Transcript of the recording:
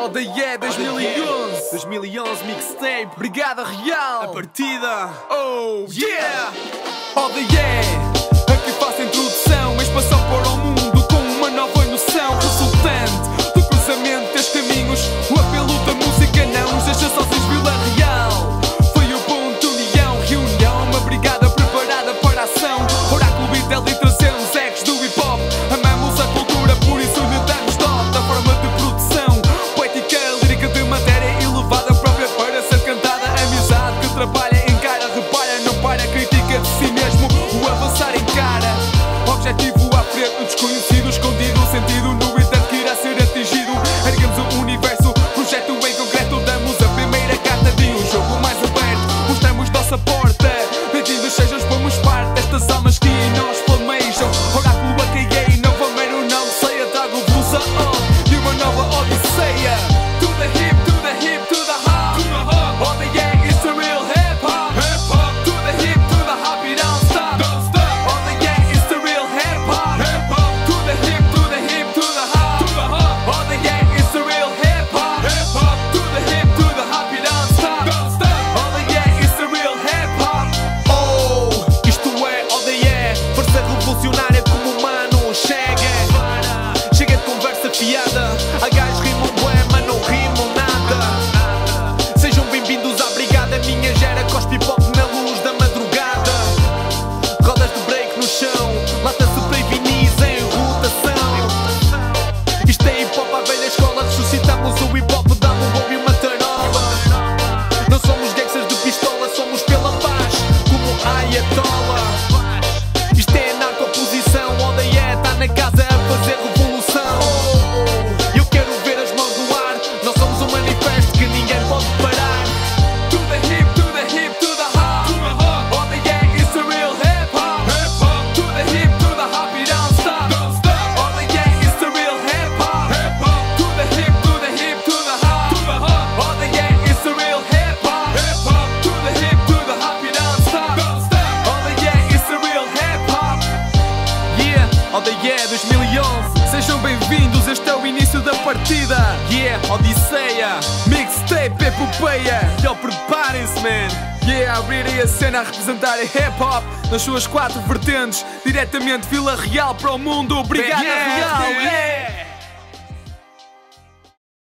Oda Yeah 2011 2011 mixtape, Brigada Real, a partida. Oh yeah! Oda Yeah, aqui faço a introdução, a expansão para o mundo com uma nova noção resultante do cruzamento dos caminhos. O apelo da música não nos deixa sozinhos. Vila Real foi o ponto de união, reunião, uma brigada preparada para a ação. Oráculo e dele trazemos ex do hip hop. Amamos a cultura, por isso lhe damos top da forma de produção. Poética, lírica de matéria elevada, própria para ser cantada. Amizade que trabalha, encara, repara, não para, critica de si mesmo. O avançar encara, objetivo à frente, o desconhecido, escondido, sentido no entanto que irá ser atingido. Erguemos o universo, projeto em concreto, damos a primeira carta de um jogo mais aberto. Mostramos nossa porta, bem-vindos sejam, pomos parte destas almas que em nós flamejam. Oráculo AKA, novo mero, não sei, trago-vos a de uma nova odisseia. To the hip, to the hip, to the hop, to the hop. Oda Yeah is the real hip hop, hip hop. To the hip, to the hop, you don't stop, don't stop. Oda Yeah is the real hip hop, hip hop. To the hip, to the hip, to the hop, to the hop. Oda Yeah is the real hip hop, hip hop. To the hip, to the hop, you don't stop, don't stop. Oda Yeah is the real hip hop. Oh, isto é Oda Yeah, força revolucionária como humano chega. Chega de conversa fiada, a gajos rimam bué, mas não rimam nada. Sejam bem-vindos à brigada, minha gera cospe pop na luz da madrugada. Rodas de break no chão, lata spray vinis em rotação. Isto é hip hop à velha escola, ressuscitamos o hip hop, dá-me um bombo e uma tarola. Não somos gangsters de pistola, somos pela paz, como Ayatollah. Isto é narco-oposição, Oda Yeah tá na casa a fazer revolução. Eu quero ver as mãos no ar, nós somos um manifesto que ninguém pode parar. To the hip, to the hip, to the hop, to the hop. Oda Yeah is the real hip hop, hip hop. To the hip, to the hop, you don't stop, don't stop. Oda Yeah is the real hip hop, hip hop. To the hip, to the hip, to the hop, to the hop. Oda Yeah is the real hip hop, hip hop. To the hip, to the hop, you don't stop, don't stop. Oda Yeah is the real hip hop. Yeah, Oda Yeah 2011. Sejam bem-vindos, este é o início da partida. Yeah, Odisseia, mixtape, epopeia. Yo, preparem-se, man. Yeah, abrirem a cena a representar a hip-hop nas suas 4 vertentes. Diretamente Vila Real para o mundo. Obrigado, Yeah, Real. yeah. Yeah.